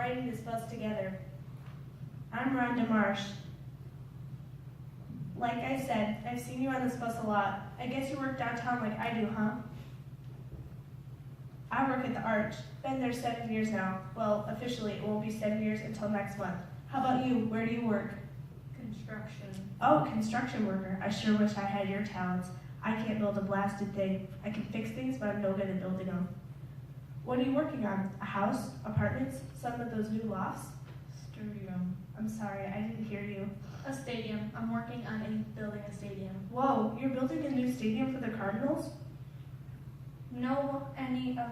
riding this bus together. I'm Rhonda Marsh. Like I said, I've seen you on this bus a lot. I guess you work downtown like I do, huh? I work at the Arch. Been there 7 years now. Well, officially it won't be 7 years until next month. How about you? Where do you work? Construction. Oh, construction worker. I sure wish I had your talents. I can't build a blasted thing. I can fix things, but I'm no good at building them. What are you working on? A house? Apartments? Some of those new lofts? Studio. I'm sorry, I didn't hear you. A stadium. I'm working on building a stadium. Whoa, you're building a new stadium for the Cardinals? Know any of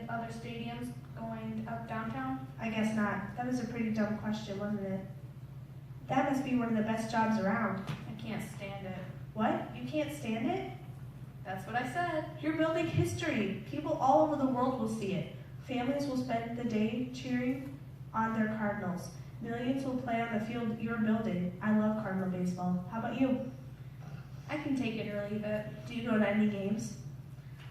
other stadiums going up downtown? I guess not. That was a pretty dumb question, wasn't it? That must be one of the best jobs around. I can't stand it. What? You can't stand it? That's what I said. You're building history. People all over the world will see it. Families will spend the day cheering on their Cardinals. Millions will play on the field you're building. I love Cardinal baseball. How about you? I can take it or leave it. Do you go to any games?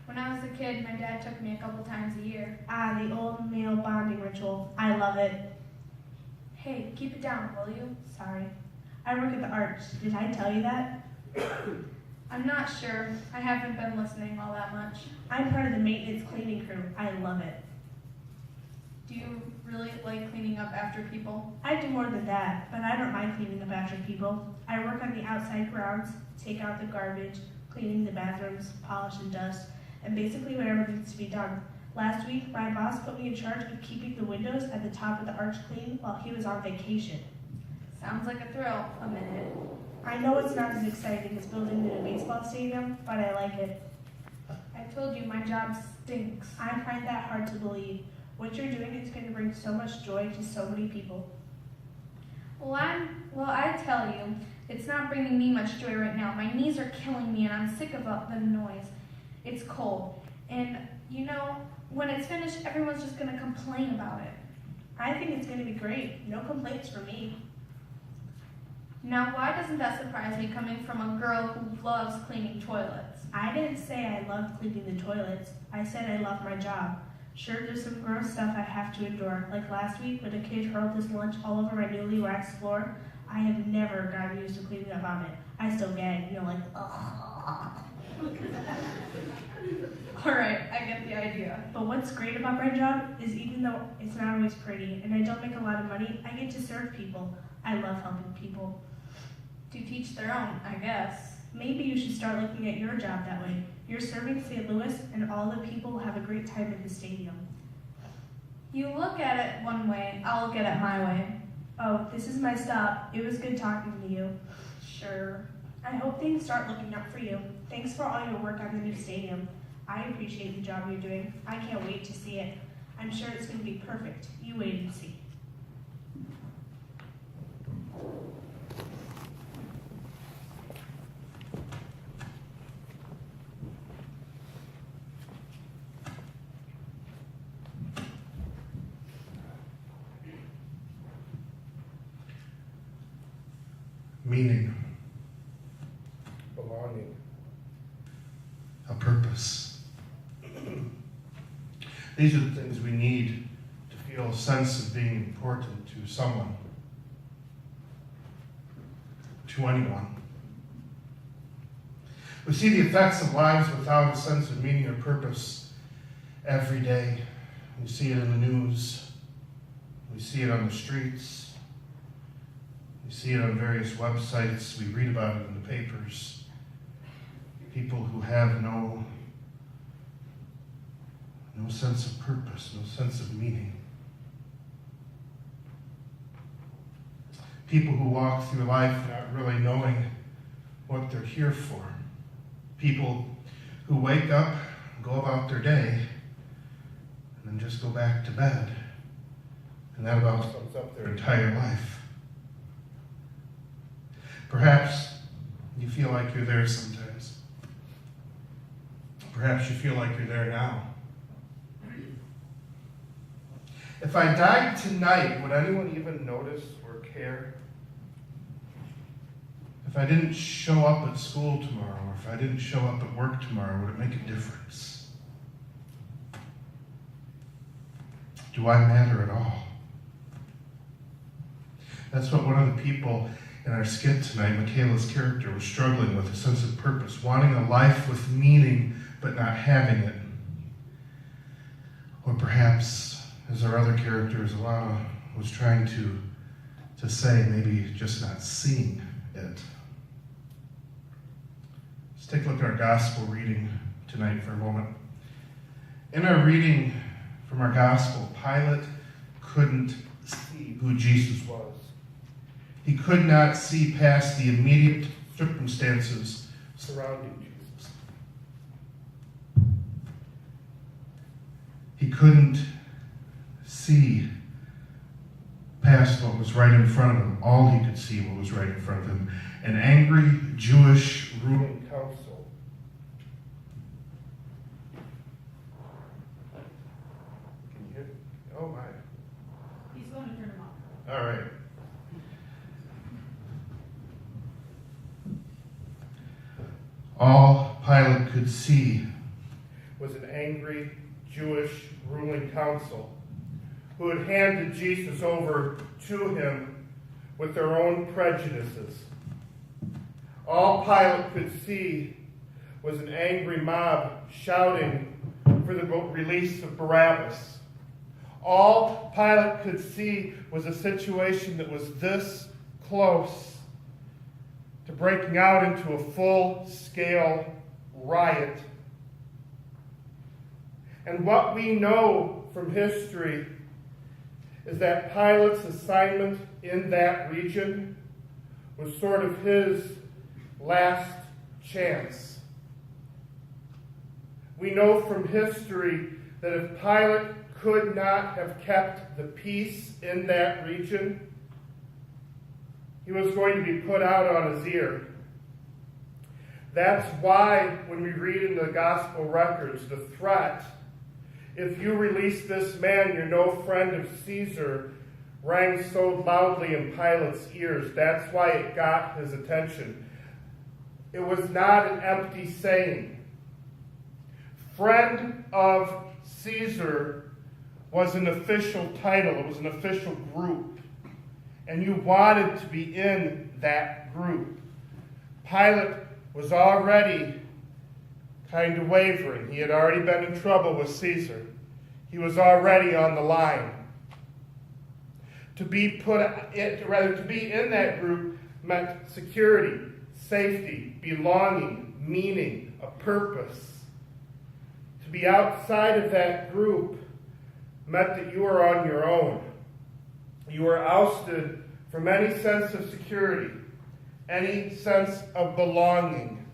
When I was a kid, my dad took me a couple times a year. Ah, the old male bonding ritual. I love it. Hey, keep it down, will you? Sorry. I work at the Arch. Did I tell you that? I'm not sure. I haven't been listening all that much. I'm part of the maintenance cleaning crew. I love it. Do you really like cleaning up after people? I do more than that, but I don't mind cleaning up after people. I work on the outside grounds, take out the garbage, cleaning the bathrooms, polish and dust, and basically whatever needs to be done. Last week, my boss put me in charge of keeping the windows at the top of the Arch clean while he was on vacation. Sounds like a thrill. A minute. I know it's not as exciting as building a new baseball stadium, but I like it. I told you my job stinks. I find that hard to believe. What you're doing is going to bring so much joy to so many people. Well, I tell you, it's not bringing me much joy right now. My knees are killing me, and I'm sick of the noise. It's cold, and you know, when it's finished, everyone's just going to complain about it. I think it's going to be great. No complaints for me. Now, why doesn't that surprise me coming from a girl who loves cleaning toilets? I didn't say I loved cleaning the toilets. I said I love my job. Sure, there's some gross stuff I have to endure, like last week when a kid hurled his lunch all over my newly waxed floor. I have never gotten used to cleaning up vomit. I still gag, like, ugh. Alright, I get the idea. But what's great about my job is even though it's not always pretty and I don't make a lot of money, I get to serve people. I love helping people. To teach their own, I guess. Maybe you should start looking at your job that way. You're serving St. Louis, and all the people have a great time at the stadium. You look at it one way, I'll look at it my way. Oh, this is my stop. It was good talking to you. Sure. I hope things start looking up for you. Thanks for all your work on the new stadium. I appreciate the job you're doing. I can't wait to see it. I'm sure it's going to be perfect. You wait and see. Meaning, belonging, a purpose. These are the things we need to feel a sense of being important to someone, to anyone. We see the effects of lives without a sense of meaning or purpose every day. We see it in the news. We see it on the streets. We see it on various websites. We read about it in the papers. People who have no sense of purpose, no sense of meaning. People who walk through life not really knowing what they're here for. People who wake up, go about their day, and then just go back to bed. And that about sums up their entire life. Perhaps you feel like you're there sometimes. Perhaps you feel like you're there now. If I died tonight, would anyone even notice or care? If I didn't show up at school tomorrow, or if I didn't show up at work tomorrow, would it make a difference? Do I matter at all? That's what one of the people in our skit tonight, Michaela's character, was struggling with, a sense of purpose, wanting a life with meaning, but not having it. Or perhaps, as our other character, Alana, was trying to say, maybe just not seeing it. Let's take a look at our gospel reading tonight for a moment. In our reading from our gospel, Pilate couldn't see who Jesus was. He could not see past the immediate circumstances surrounding Jesus. He couldn't see past what was right in front of him. All he could see what was right in front of him. An angry Jewish ruling council. Can you hear? Oh my. He's going to turn him off. All right. All Pilate could see was an angry Jewish ruling council who had handed Jesus over to him with their own prejudices. All Pilate could see was an angry mob shouting for the release of Barabbas. All Pilate could see was a situation that was this close to breaking out into a full-scale riot. And what we know from history is that Pilate's assignment in that region was sort of his last chance. We know from history that if Pilate could not have kept the peace in that region, he was going to be put out on his ear. That's why when we read in the gospel records the threat, if you release this man, you're no friend of Caesar, rang so loudly in Pilate's ears. That's why it got his attention. It was not an empty saying. Friend of Caesar was an official title. It was an official group. And you wanted to be in that group. Pilate was already kind of wavering. He had already been in trouble with Caesar. He was already on the line. To be in that group meant security, safety, belonging, meaning, a purpose. To be outside of that group meant that you were on your own. You were ousted from any sense of security, any sense of belonging.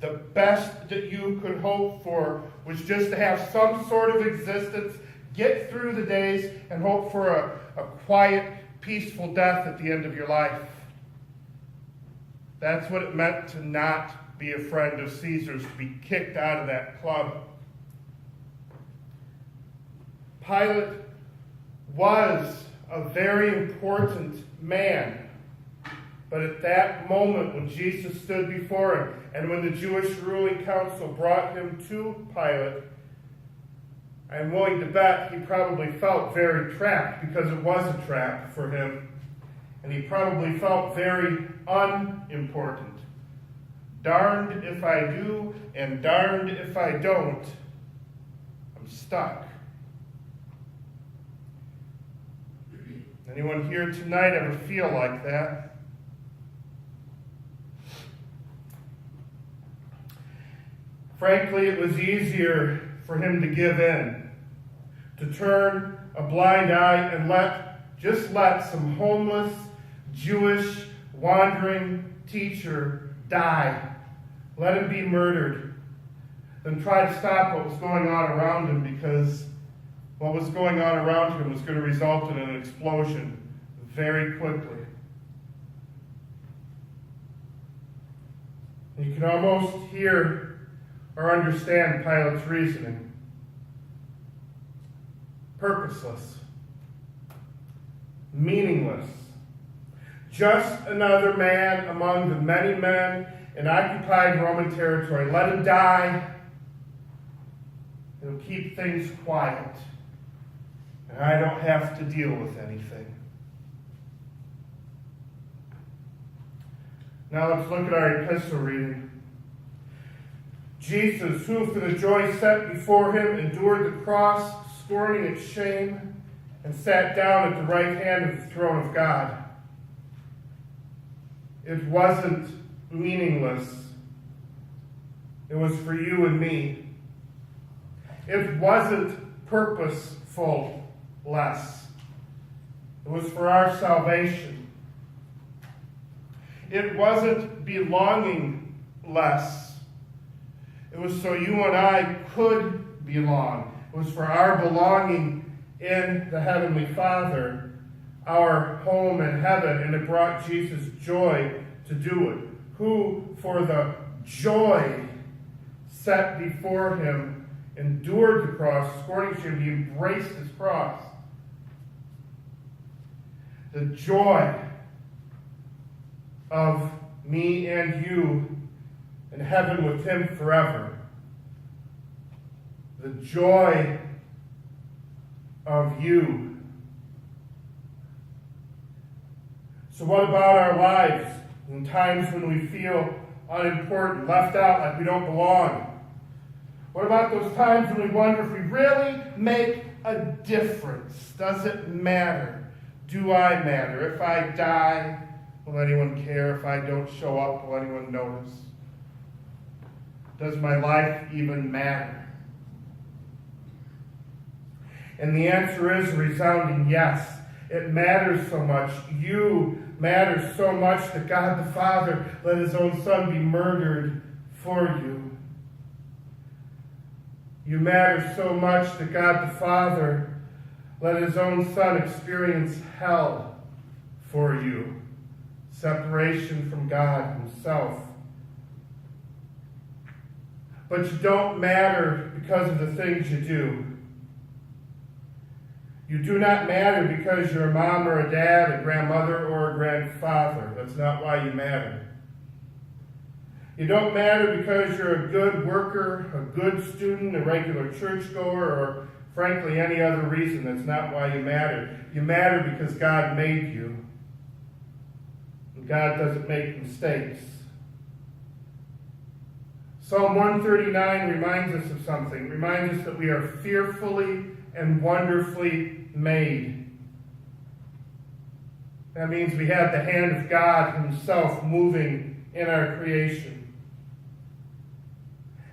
The best that you could hope for was just to have some sort of existence, get through the days, and hope for a quiet, peaceful death at the end of your life. That's what it meant to not be a friend of Caesar's, to be kicked out of that club. Pilate was a very important man. But at that moment when Jesus stood before him, and when the Jewish ruling council brought him to Pilate, I'm willing to bet he probably felt very trapped, because it was a trap for him. And he probably felt very unimportant. Darned if I do, and darned if I don't. I'm stuck. Anyone here tonight ever feel like that? Frankly, it was easier for him to give in, to turn a blind eye and let some homeless, Jewish, wandering teacher die. Let him be murdered. Then try to stop what was going on around him, because what was going on around him was going to result in an explosion very quickly. You can almost hear or understand Pilate's reasoning. Purposeless. Meaningless. Just another man among the many men in occupied Roman territory. Let him die. It'll keep things quiet. And I don't have to deal with anything. Now let's look at our epistle reading. Jesus, who for the joy set before him endured the cross, scorning its shame, and sat down at the right hand of the throne of God. It wasn't meaningless. It was for you and me. It wasn't purposeful less. It was for our salvation. It wasn't belonging less. It was so you and I could belong. It was for our belonging in the Heavenly Father, our home in heaven, and it brought Jesus joy to do it. Who, for the joy set before him, endured the cross, scorning shame, he embraced his cross. The joy of me and you in heaven with him forever. The joy of you. So what about our lives in times when we feel unimportant, left out, like we don't belong? What about those times when we wonder if we really make a difference? Does it matter? Do I matter? If I die, will anyone care? If I don't show up, will anyone notice? Does my life even matter? And the answer is a resounding yes. It matters so much. You matter so much that God the Father let his own Son be murdered for you. You matter so much that God the Father let his own Son experience hell for you. Separation from God himself. But you don't matter because of the things you do. You do not matter because you're a mom or a dad, a grandmother or a grandfather. That's not why you matter. You don't matter because you're a good worker, a good student, a regular churchgoer, or frankly any other reason. That's not why you matter. You matter because God made you. And God doesn't make mistakes. Psalm 139 reminds us of something. It reminds us that we are fearfully and wonderfully made. That means we have the hand of God himself moving in our creation.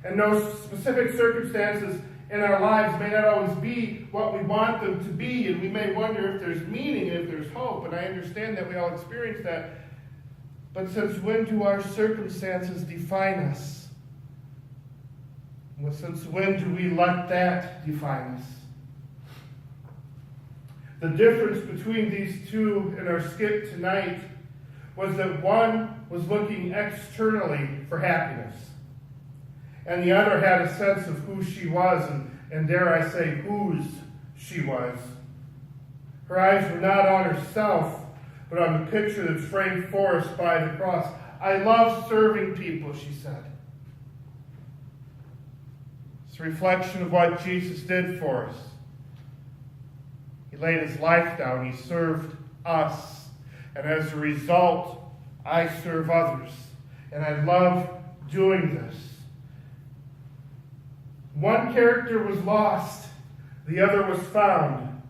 And those specific circumstances in our lives may not always be what we want them to be, and we may wonder if there's meaning and if there's hope, and I understand that we all experience that. But since when do our circumstances define us? Well, since when do we let that define us? The difference between these two in our skit tonight was that one was looking externally for happiness, and the other had a sense of who she was, and dare I say, whose she was. Her eyes were not on herself, but on the picture that's framed for us by the cross. I love serving people, she said. It's a reflection of what Jesus did for us. He laid his life down. He served us. And as a result, I serve others. And I love doing this. One character was lost. The other was found.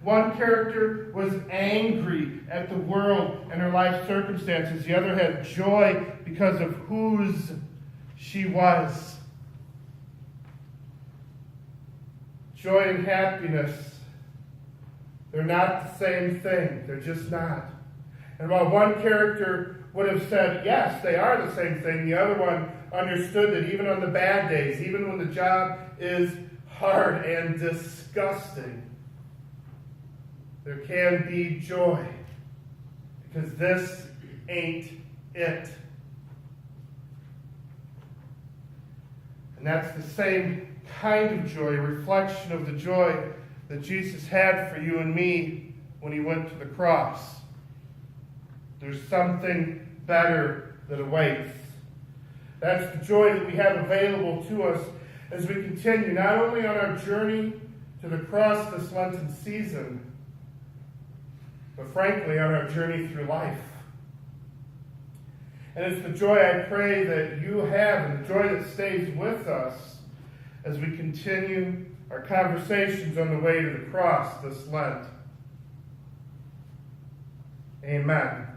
One character was angry at the world and her life circumstances. The other had joy because of whose she was. Joy and happiness, they're not the same thing. They're just not. And while one character would have said, yes, they are the same thing, the other one understood that even on the bad days, even when the job is hard and disgusting, there can be joy. Because this ain't it. And that's the same kind of joy, a reflection of the joy that Jesus had for you and me when he went to the cross. There's something better that awaits. That's the joy that we have available to us as we continue, not only on our journey to the cross this Lenten season, but frankly on our journey through life. And it's the joy I pray that you have and the joy that stays with us as we continue our conversations on the way to the cross this Lent. Amen.